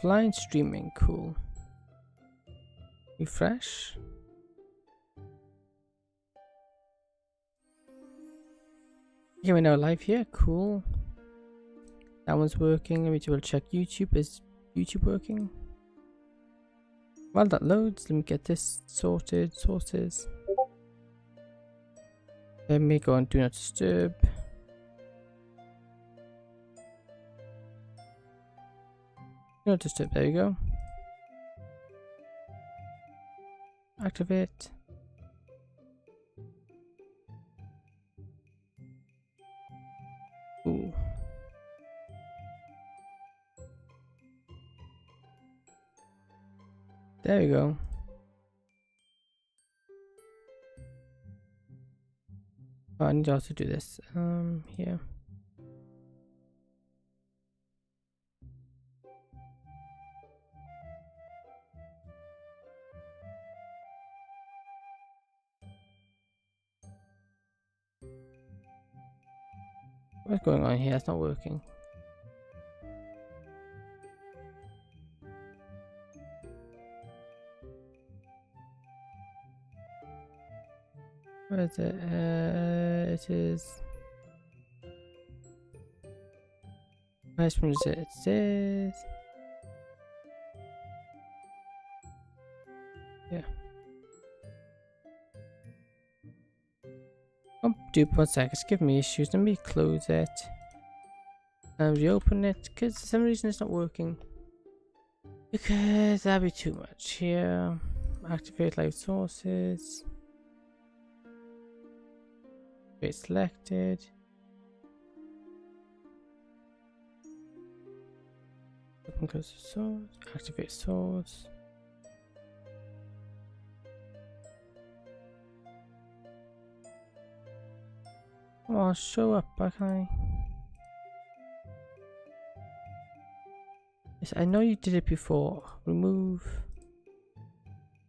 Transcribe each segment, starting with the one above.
Offline streaming, cool. Refresh. Okay, we're now live here, cool. That one's working. Let me double check YouTube. Is YouTube working? While that loads, let me get this sorted. Sources. Let me go on Do Not Disturb. Do Not Disturb, there you go. Activate. Ooh. There we go. Oh, I need to also do this. Here. What's going on here? It's not working. Where is it? It is. Which one is it? It says. Yeah. Oh, dude, 1 sec. It's giving me issues. Let me close it and reopen it because for some reason it's not working. Because that'd be too much. Here, activate live sources. Wait, selected. Open close the source. Activate source. Come on, show up, okay? Yes, I know you did it before. Remove.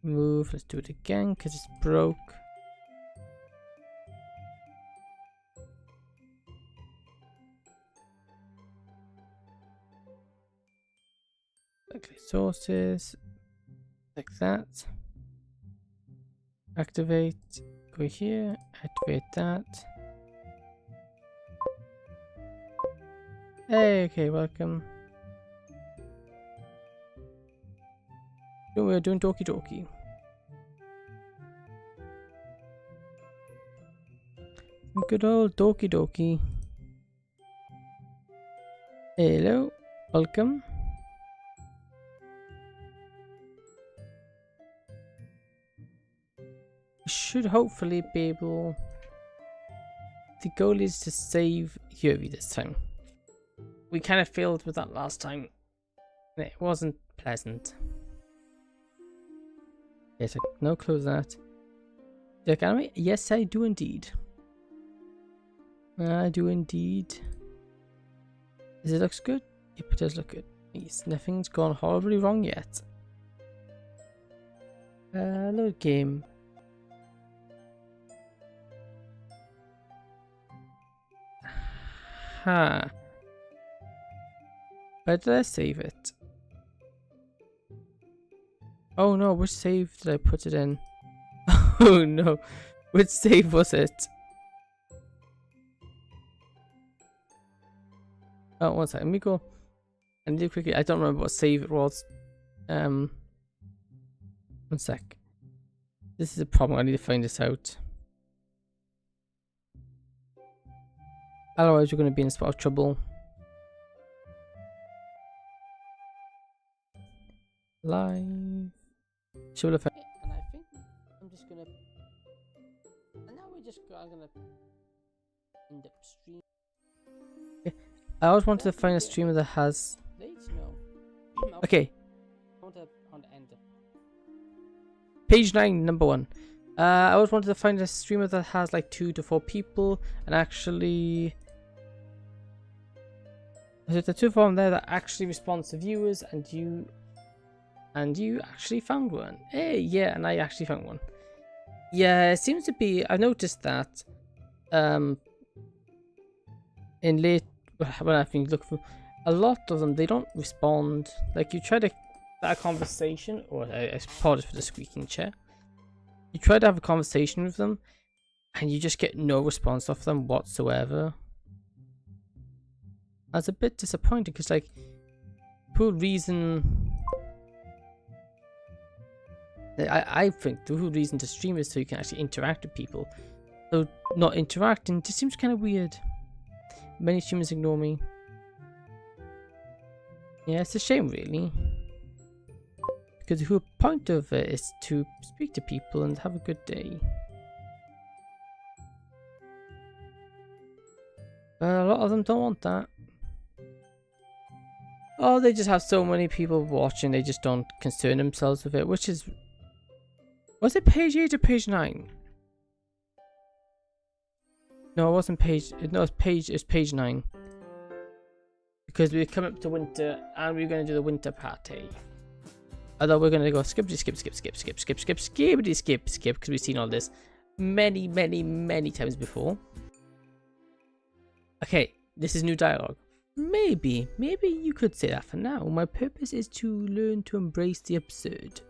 Remove. Let's do it again because it's broke. Okay, sources. Like that. Activate. Go here. Activate that. Hey, okay, welcome. We're doing Doki. Good old Doki. Hello, welcome. We should hopefully be able. The goal is to save Yuri this time. We kind of failed with that last time. It wasn't pleasant. Yes, no, close that. Check anime? Yes, I do indeed. I do indeed. Does it look good? Yep, it does look good. Yes, nothing's gone horribly wrong yet. Load game. Ha. Where did I save it? Oh no, which save did I put it in? Oh no, which save was it? Oh, 1 second, let me go and do quickly. I don't remember what save it was. 1 sec. This is a problem, I need to find this out. Otherwise, you're going to be in a spot of trouble. Live. Should have. And I think I'm just gonna. And now I'm gonna end up stream. Okay. I always wanted to find a streamer that has. No. Okay. I want to end it. Page 9, number 1. I always wanted to find a streamer that has like 2 to 4 people, and actually. There's a 2 form there that actually responds to viewers, and you actually found one. Hey, yeah, and I actually found one. Yeah, it seems to be. I noticed that in late when I've been looking for a lot of them, they don't respond. Like, you try to have a conversation, or I apologize for the squeaking chair. You try to have a conversation with them, and you just get no response off them whatsoever. That's a bit disappointing, because, like, the whole reason... I think the whole reason to stream is so you can actually interact with people. So, not interacting just seems kind of weird. Many streamers ignore me. Yeah, it's a shame, really. Because the whole point of it is to speak to people and have a good day. But a lot of them don't want that. Oh, they just have so many people watching, they just don't concern themselves with it, which is... Was it page 8 or page 9? No, it wasn't page... No, it's page 9. Because we're coming up to winter, and we're going to do the winter party. Although we're going to go skip, because we've seen all this many times before. Okay, this is new dialogue. Maybe you could say that for now. My purpose is to learn to embrace the absurd.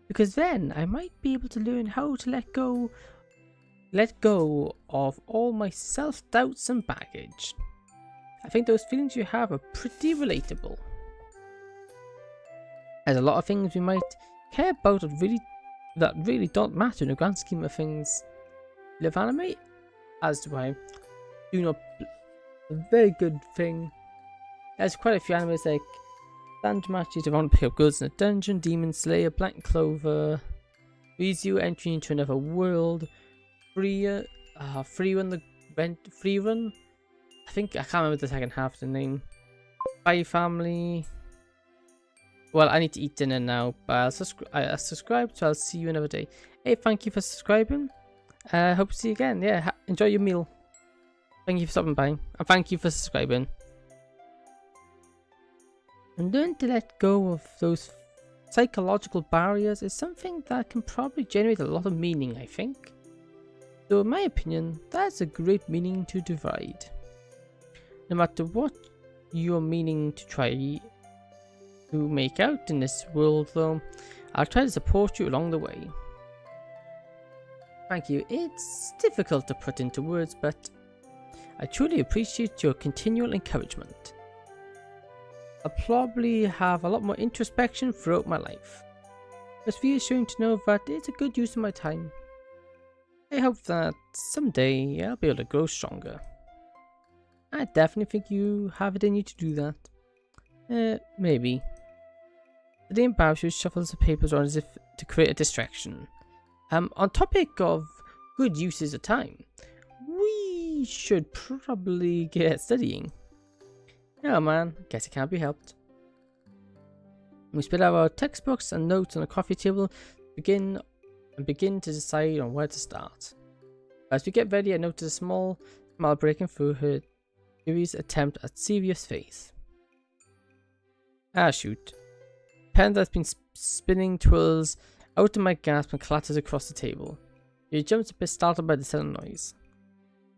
Because then I might be able to learn how to let go of all my self-doubts and baggage. I think those feelings you have are pretty relatable. There's a lot of things we might care about that really don't matter in the grand scheme of things. Live anime, as do I. Do not. A very good thing. There's quite a few animes like Dungeon Matches, if I want to pick up girls in a dungeon, Demon Slayer, Black Clover, Rizzu entry into another world, Free Run. I think I can't remember the second half of the name. Spy Family. Well, I need to eat dinner now, but I'll subscribe, so I'll see you another day. Hey, thank you for subscribing. Hope to see you again. Yeah, enjoy your meal. Thank you for stopping by, and thank you for subscribing. And learn to let go of those psychological barriers is something that can probably generate a lot of meaning, I think. So in my opinion, that's a great meaning to divide. No matter what you're meaning to try to make out in this world though, I'll try to support you along the way. Thank you. It's difficult to put into words, but I truly appreciate your continual encouragement. I'll probably have a lot more introspection throughout my life. It's reassuring to know that it's a good use of my time. I hope that someday I'll be able to grow stronger. I definitely think you have it in you to do that. Maybe. The Dame Barrow shuffles the papers around as if to create a distraction. On topic of good uses of time, we should probably get studying. Oh man, guess it can't be helped. We split out our textbooks and notes on a coffee table, begin to decide on where to start. As we get ready, I notice a small smile breaking through her Yuri's attempt at serious face. Ah shoot. Pen that's been spinning twirls out of my grasp and clatters across the table. Yuri jumps a bit startled by the sudden noise.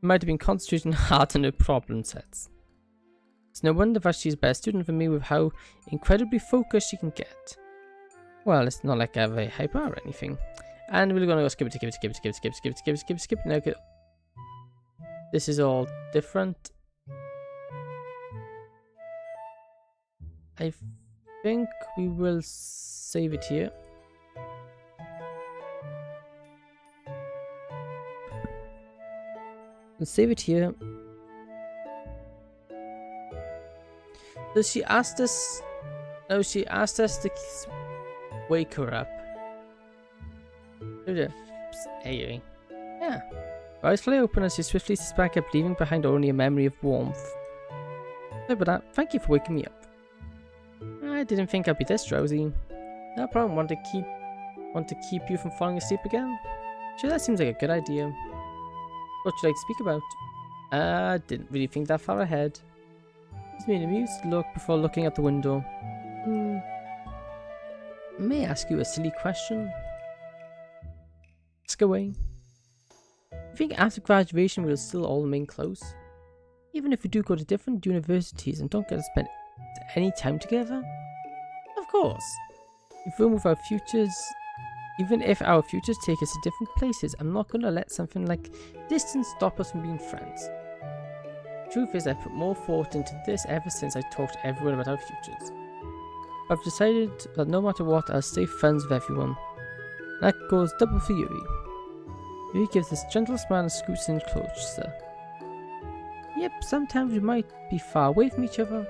She might have been concentrating hard on her problem sets. It's no wonder that she's a better student than me with how incredibly focused she can get. Well, it's not like I have a high bar or anything. And we're gonna go skip. No, okay. This is all different. I think we will save it here. We'll save it here. So she asked us... No, she asked us to wake her up. Hey, Yuri. Yeah. Her eyes fly open as she swiftly sits back up, leaving behind only a memory of warmth. Sorry about that. Thank you for waking me up. I didn't think I'd be this drowsy. No problem. Want to keep you from falling asleep again? Sure, that seems like a good idea. What would you like to speak about? Didn't really think that far ahead. Gives me an amused look before looking out the window. May I ask you a silly question? Ask away. You think after graduation we'll still all remain close? Even if we do go to different universities and don't get to spend any time together? Of course. Even if our futures take us to different places, I'm not going to let something like distance stop us from being friends. Truth is, I've put more thought into this ever since I talked to everyone about our futures. I've decided that no matter what, I'll stay friends with everyone. That goes double for Yuri. Yuri gives this gentle smile and scoots in closer. Yep, sometimes we might be far away from each other,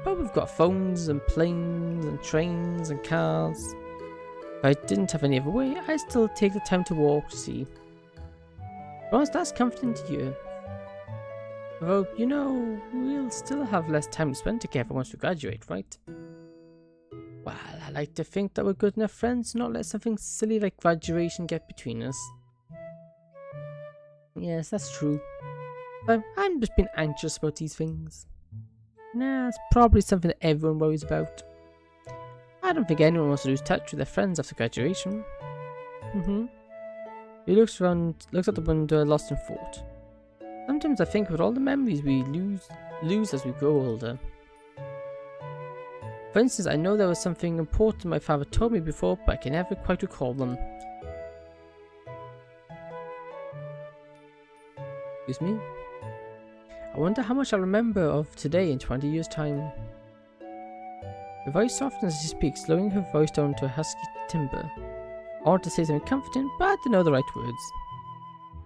but we've got phones and planes and trains and cars. If I didn't have any other way, I'd still take the time to walk to see. Once that's comforting to you. Although, you know, we'll still have less time to spend together once we graduate, right? Well, I like to think that we're good enough friends to not let something silly like graduation get between us. Yes, that's true. But I'm just being anxious about these things. Nah, it's probably something that everyone worries about. I don't think anyone wants to lose touch with their friends after graduation. He looks out the window, lost in thought. Sometimes I think about all the memories we lose as we grow older. For instance, I know there was something important my father told me before, but I can never quite recall them. Excuse me? I wonder how much I'll remember of today in 20 years' time. Her voice softens as she speaks, slowing her voice down to a husky timbre. I want to say something comforting, but I don't know the right words.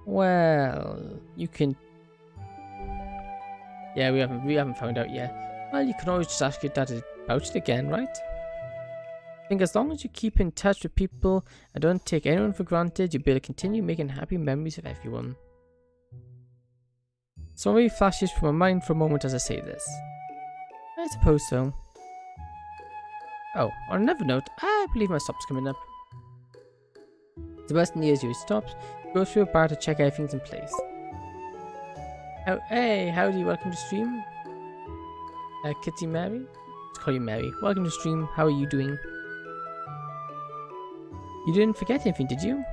Well, you can... Yeah, we haven't found out yet. Well, you can always just ask your dad about it again, right? I think as long as you keep in touch with people and don't take anyone for granted, you'll be able to continue making happy memories with everyone. So maybe flashes through my mind for a moment as I say this. I suppose so. Oh, on another note, I believe my stop's coming up. The bus nears you stops, go through a bar to check everything's in place. Oh, hey, howdy, welcome to stream. Kitty Mary? Let's call you Mary. Welcome to stream, how are you doing? You didn't forget anything, did you?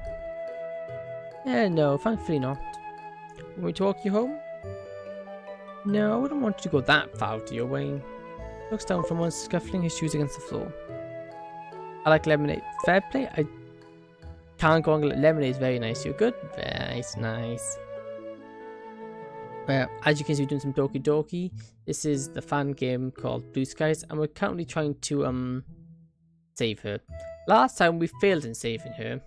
No, thankfully not. Want me to walk you home? No, I wouldn't want you to go that far out of your way. Looks down from one, scuffling his shoes against the floor. I like lemonade. Fair play, I can't go on. Lemonade is very nice. You're good? Very nice. Well, as you can see, we're doing some Doki. This is the fan game called Blue Skies, and we're currently trying to save her. Last time we failed in saving her.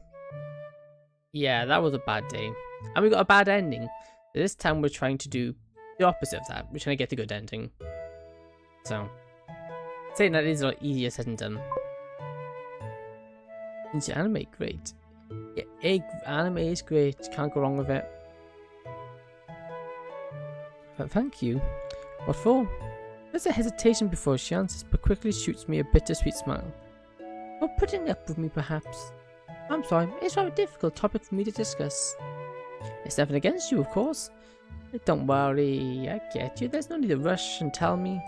Yeah, that was a bad day. And we got a bad ending. This time we're trying to do the opposite of that. We're trying to get a good ending. So, saying that is a lot easier said than done. Into anime, great. Yeah, anime is great. Can't go wrong with it. But thank you. What for? There's a hesitation before she answers, but quickly shoots me a bittersweet smile. Or putting up with me, perhaps. I'm sorry, it's a rather difficult topic for me to discuss. It's nothing against you, of course. Don't worry, I get you. There's no need to rush and tell me.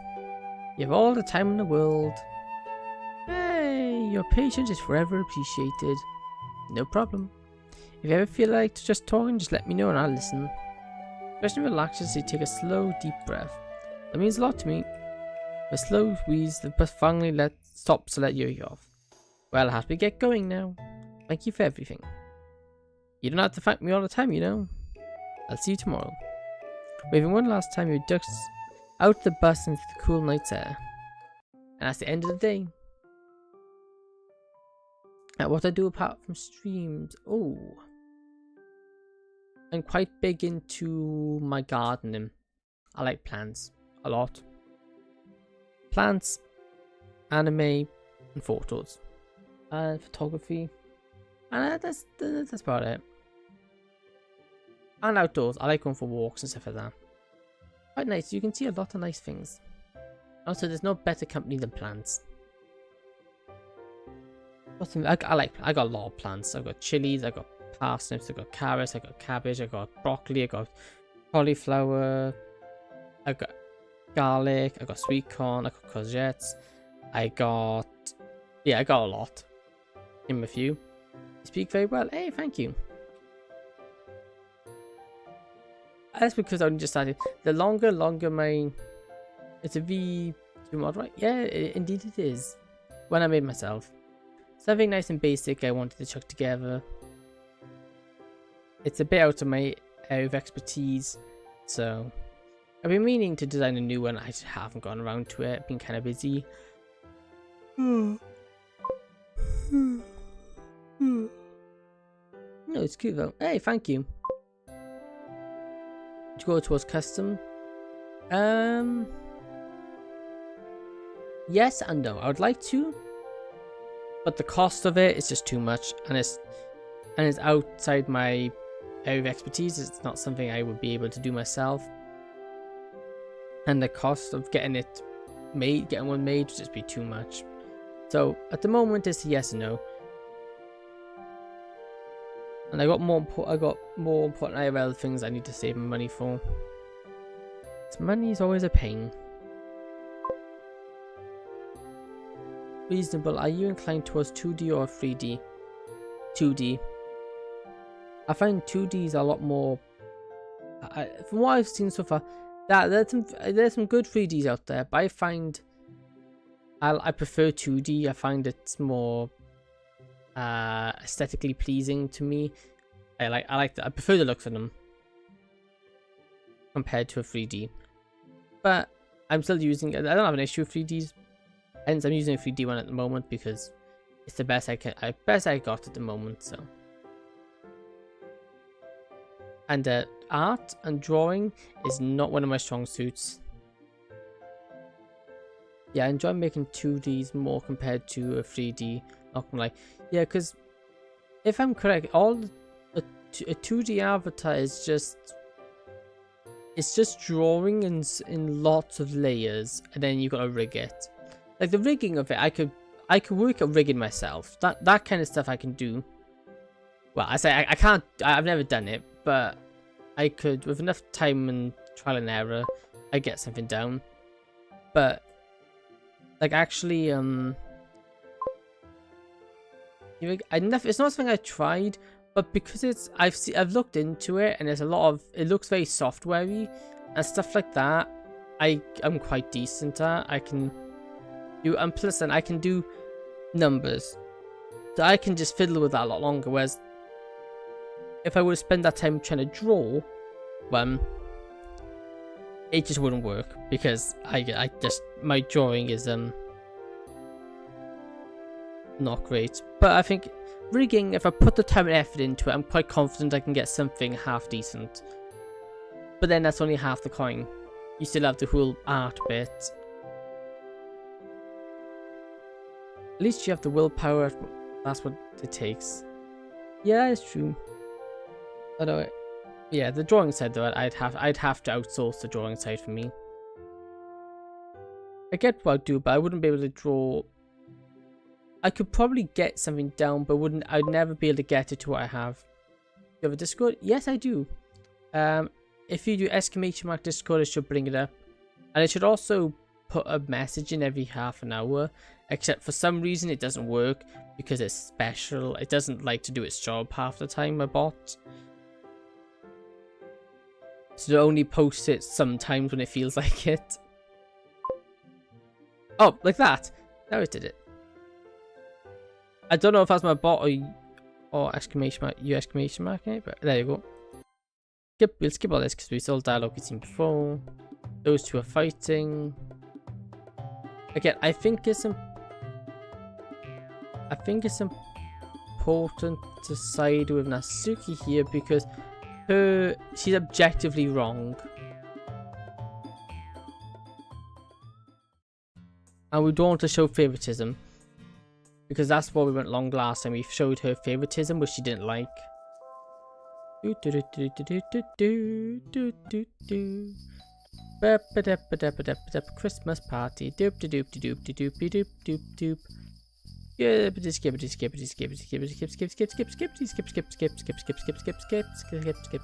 You have all the time in the world. Hey, your patience is forever appreciated. No problem. If you ever feel like just talking, just let me know and I'll listen. Question relaxes as you take a slow, deep breath. That means a lot to me. A slow wheeze, the bus finally stops to let Yuri off. Well, I have to get going now. Thank you for everything. You don't have to thank me all the time, you know. I'll see you tomorrow. Waving one last time, Yuri ducks out the bus into the cool night's air. And that's the end of the day. Now, what I do apart from streams. Oh. I'm quite big into my gardening. I like plants a lot. Plants, anime, and photos. And photography. And that's about it. And outdoors. I like going for walks and stuff like that. Quite nice. You can see a lot of nice things. Also, there's no better company than plants. I got a lot of plants. I've got chilies, I've got parsnips, I've got carrots, I've got cabbage, I've got broccoli, I've got cauliflower, I've got garlic, I've got sweet corn, I've got courgettes, I got a lot. Name a few. You speak very well. Hey, thank you. That's because I only just started. The longer my... It's a V2 mod, right? Yeah, indeed it is. When I made myself. Something nice and basic I wanted to chuck together. It's a bit out of my area of expertise, so I've been meaning to design a new one. I just haven't gone around to it. I've been kind of busy. No, it's cute though. Hey, thank you. To go towards custom. Yes and no. I would like to, but the cost of it is just too much, and it's outside my area of expertise. It's not something I would be able to do myself, and the cost of getting one made would just be too much. So at the moment, it's a yes and no. And I got more important IRL things I need to save my money for. Money is always a pain. Reasonable. Are you inclined towards 2D or 3D? 2D. I find 2D is a lot more. From what I've seen so far, there's some good 3Ds out there, but I find I prefer 2D. I find it's more aesthetically pleasing to me. I prefer the looks of them compared to a 3D. But I'm still using it. I don't have an issue with 3Ds. Hence, I'm using a 3D one at the moment because it's the best I got at the moment. So, and art and drawing is not one of my strong suits. Yeah, I enjoy making 2Ds more compared to a 3D. Not gonna lie. Yeah, because if I'm correct, a 2D avatar is just. It's just drawing in lots of layers, and then you gotta rig it. Like the rigging of it, I could work at rigging myself. That kind of stuff I can do. Well, I say I can't. I've never done it, but I could with enough time and trial and error. I get something down. But like actually, it's not something I tried. But because I've looked into it, and there's a lot of, it looks very software-y and stuff like that. I'm quite decent at. I can do, and plus then I can do numbers, so I can just fiddle with that a lot longer. Whereas if I were to spend that time trying to draw, it just wouldn't work because my drawing is not great. But I think rigging, if I put the time and effort into it, I'm quite confident I can get something half decent. But then that's only half the coin. You still have the whole art bit. At least you have the willpower. That's what it takes. Yeah, it's true. Although, yeah, the drawing side though, I'd have to outsource the drawing side for me. I get what I'd do, but I wouldn't be able to draw. I could probably get something down, but I'd never be able to get it to what I have. Do you have a Discord? Yes, I do. If you do !Discord, it should bring it up. And it should also put a message in every half an hour. Except for some reason it doesn't work because it's special. It doesn't like to do its job half the time, my bot. So it only posts it sometimes when it feels like it. Oh, like that. Now it did it. I don't know if that's my bot or exclamation mark, you exclamation mark, but there you go. We'll skip all this because we saw dialogue we've seen before. Those two are fighting. Again, I think it's important to side with Natsuki here because she's objectively wrong. And we don't want to show favoritism. Because that's what we went long last time. We showed her favoritism, which she didn't like. Christmas party. Doop doop doop doop doop doop doop doop. Yeah, skip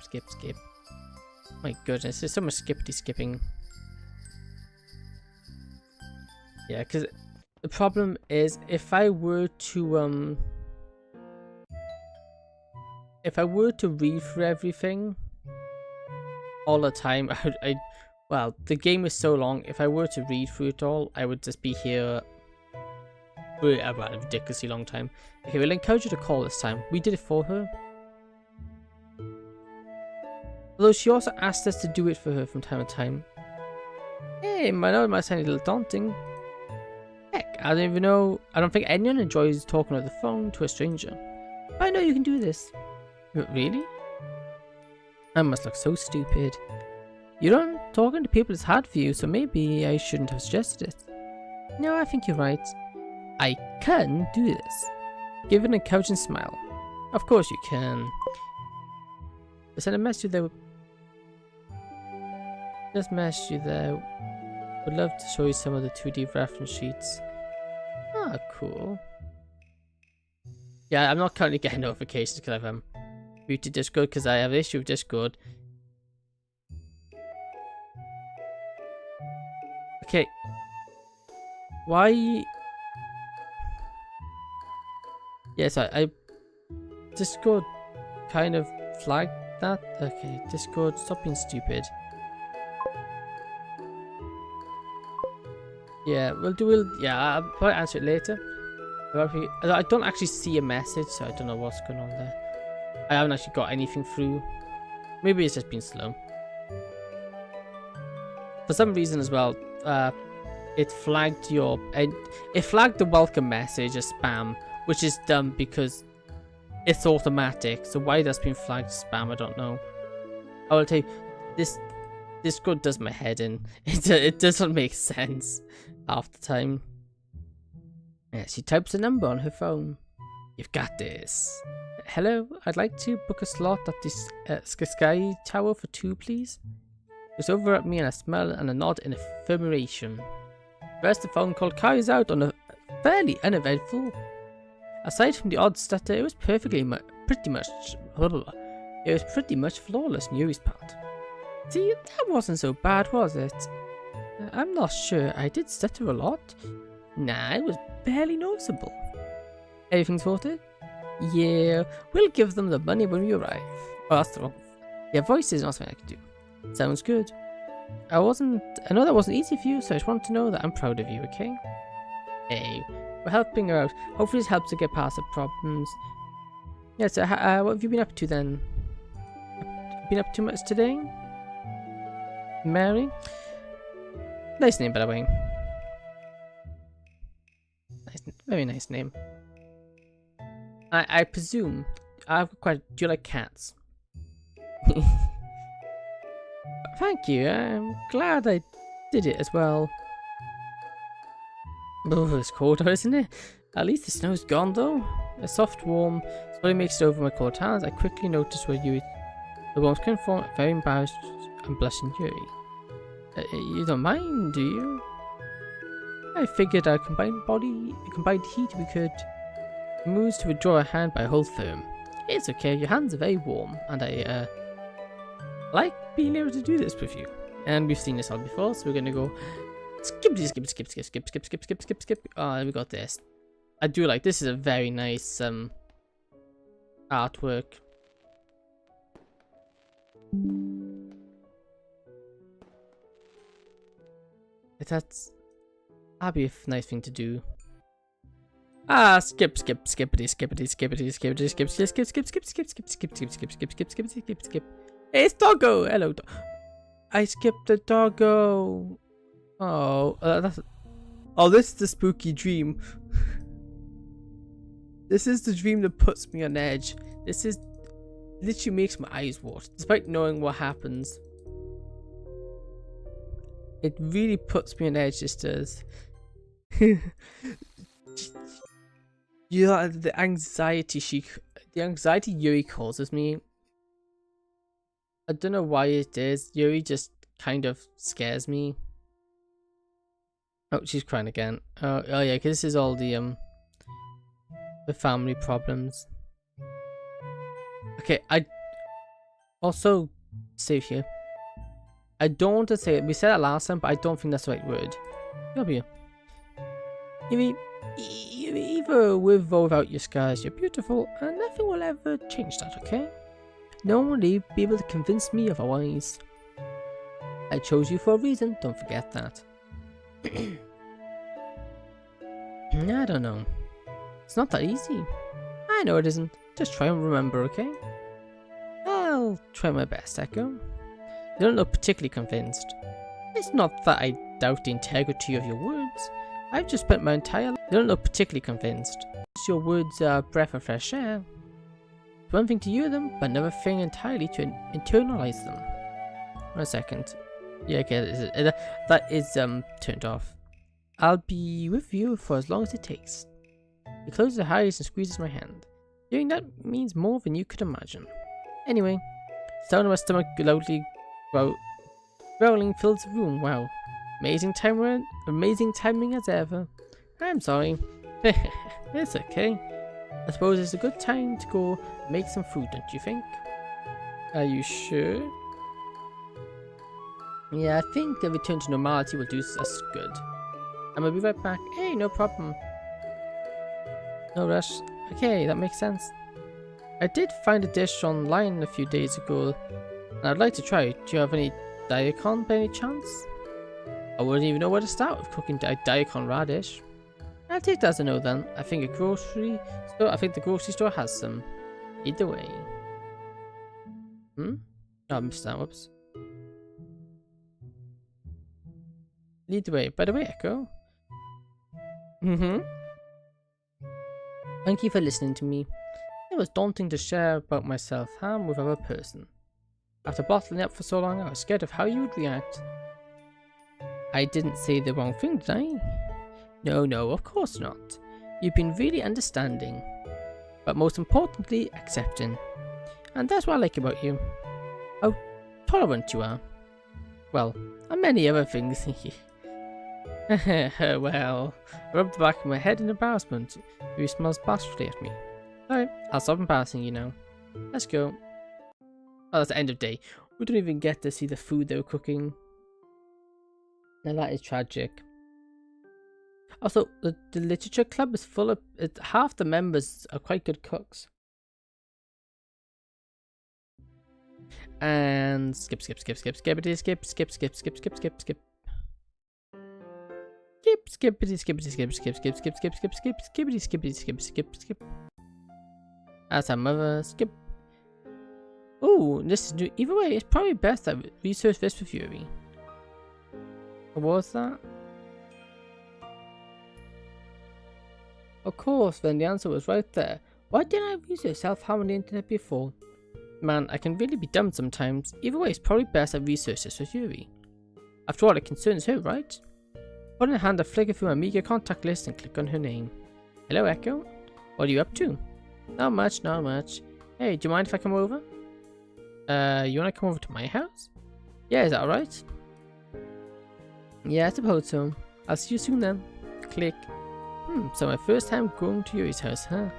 skip skip. My goodness, there's so much skipping. Yeah, because the problem is if I were to read through everything all the time. Well, the game is so long. If I were to read through it all, I would just be here for a ridiculously long time. Okay, we'll encourage you to call this time. We did it for her. Although she also asked us to do it for her from time to time. Hey, I know it might sound a little daunting. Heck, I don't even know. I don't think anyone enjoys talking over the phone to a stranger. But I know you can do this. Really? I must look so stupid. You know, talking to people is hard for you, so maybe I shouldn't have suggested it. No, I think you're right. I can do this. Give an encouraging smile. Of course you can. I sent a message there. Just message you there. Would love to show you some of the 2D reference sheets. Ah, cool. Yeah, I'm not currently getting notifications because I've muted Discord because I have an issue with Discord. Okay. Why? Yes, I Discord kind of flagged that. Okay, Discord, stop being stupid. Yeah, yeah, I'll probably answer it later. I don't actually see a message, so I don't know what's going on there. I haven't actually got anything through. Maybe it's just been slow. For some reason as well, it flagged the welcome message as spam, which is dumb because it's automatic. So why that's been flagged as spam, I don't know. I will tell you, this Discord does my head in. It doesn't make sense half the time. Yeah, she types a number on her phone. You've got this. Hello, I'd like to book a slot at this Sky Tower for 2, please. Looks over at me and I smile and a nod in affirmation. First, the phone call carries out on a fairly uneventful. Aside from the odd stutter, it was pretty much flawless on Yuri's part. See, that wasn't so bad, was it? I'm not sure. I did stutter a lot. Nah, it was barely noticeable. Everything's sorted? Yeah, we'll give them the money when we arrive. Oh, that's the wrong. Yeah, voice is not something I can do. Sounds good. I know that wasn't easy for you, so I just want to know that I'm proud of you, okay? Hey, we're helping her out. Hopefully this helps her get past the problems. Yeah, so what have you been up to then? Been up too much today? Mary? Nice name, by the way. Nice, very nice name. I presume do you like cats? Thank you. I'm glad I did it as well. Oh, it's colder, isn't it? At least the snow's gone though. A soft warm slowly makes it over my cold hands. I quickly noticed where Yuri. The warmth came from. Very embarrassed and blushing Yuri. You don't mind, do you? I figured our combined heat we could moves to withdraw a hand by a hold firm. It's okay, your hands are very warm, and I like being able to do this with you. And we've seen this all before, so we're gonna go skip. Oh, we got this. I do like this. Is a very nice artwork. That'd be a nice thing to do. Ah, skip. Hey, it's Doggo. Hello. I skipped the Doggo. Oh, this is the spooky dream. This is the dream that puts me on edge. This is literally makes my eyes water, despite knowing what happens. It really puts me on edge. This does. You know, the anxiety Yuri causes me. I don't know why it is. Yuri just kind of scares me. Oh, she's crying again. Oh yeah, because this is all the family problems. Okay, I also save here. I don't want to say it. We said that last time, but I don't think that's the right word. W. Yuri, either with or without your scars, you're beautiful, and nothing will ever change that, okay? No one will be able to convince me otherwise. I chose you for a reason, don't forget that. I don't know. It's not that easy. I know it isn't. Just try and remember, okay? I'll try my best, Echo. You don't look particularly convinced. It's not that I doubt the integrity of your words. I've just spent my entire life. You don't look particularly convinced. Your words are a breath of fresh air. It's one thing to hear them, but another thing entirely to internalize them. 1 second. Yeah, okay, that is turned off. I'll be with you for as long as it takes. He closes his eyes and squeezes my hand. Doing that means more than you could imagine. Anyway, sound of my stomach loudly growling fills the room. Wow. Amazing timing as ever. I'm sorry. It's okay. I suppose it's a good time to go make some food, don't you think? Are you sure? Yeah, I think a return to normality will do us good. I'm gonna be right back. Hey, no problem. No rush. Okay, that makes sense. I did find a dish online a few days ago, and I'd like to try it. Do you have any daikon by any chance? I wouldn't even know where to start with cooking daikon radish. I'll take that as a no then. I think the grocery store has some. Either way. Oh, I missed that. Whoops. Lead the way. By the way, Echo. Thank you for listening to me. It was daunting to share about myself with another person. After bottling up for so long, I was scared of how you would react. I didn't say the wrong thing, did I? No, of course not. You've been really understanding. But most importantly, accepting. And that's what I like about you. How tolerant you are. Well, and many other things. Well, I rubbed the back of my head in embarrassment. He smiles bashfully at me. Alright, I'll stop embarrassing you now. Let's go. Oh, that's the end of day. We don't even get to see the food they were cooking. Now that is tragic. Also, the literature club is full of... half the members are quite good cooks. And skip. Skippity skip. Skip. That's our mother. Skip. Oh, this is new. Either way, it's probably best that I research this with Yuri. What was that? Of course, then the answer was right there. Why didn't I research self-harm on the internet before? Man, I can really be dumb sometimes. Either way, it's probably best I research this with Yuri. After all, it concerns her, right? Put in a hand, I flicker through my meager contact list and click on her name. Hello, Echo. What are you up to? Not much. Hey, do you mind if I come over? You wanna come over to my house? Yeah, is that alright? Yeah, I suppose so. I'll see you soon then. Click. So my first time going to Yuri's house, huh?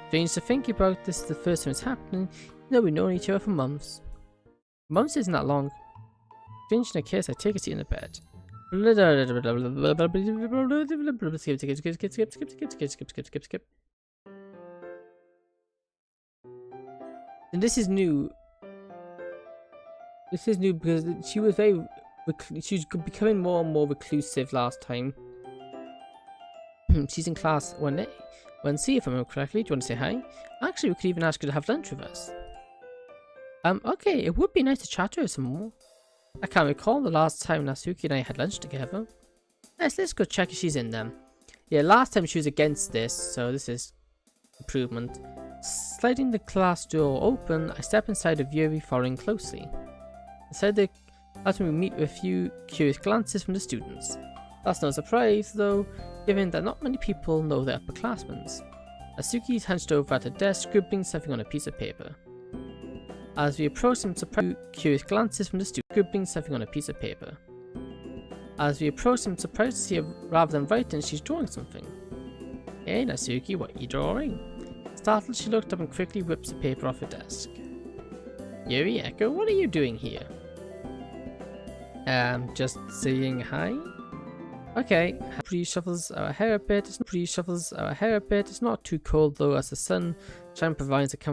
Strange to think about this is the first time it's happening, even though we've known each other for months. Months isn't that long. Strange in a case, I take a seat in the bed. Skip. And this is new. This is new because she was becoming more and more reclusive last time. She's in class 1A. 1C if I remember correctly. Do you want to say hi? Actually, we could even ask her to have lunch with us. Okay, it would be nice to chat to her some more. I can't recall the last time Natsuki and I had lunch together. Let's go check if she's in them. Yeah, last time she was against this, so this is improvement. Sliding the class door open, I step inside of Yuri, following closely. Inside the classroom, we meet with a few curious glances from the students. That's no surprise, though, given that not many people know they're upperclassmen. Natsuki is hunched over at her desk, scribbling something on a piece of paper. As we approach them, surprised curious glances from the students, scribbling something on a piece of paper. As we approach them, surprised to see her rather than writing, she's drawing something. Hey Natsuki, what are you drawing? Startled, she looked up and quickly whips the paper off her desk. Yuri, Echo, what are you doing here? Just saying hi? Okay, pre-shuffles our hair a bit. It's not too cold though, as the sun provides a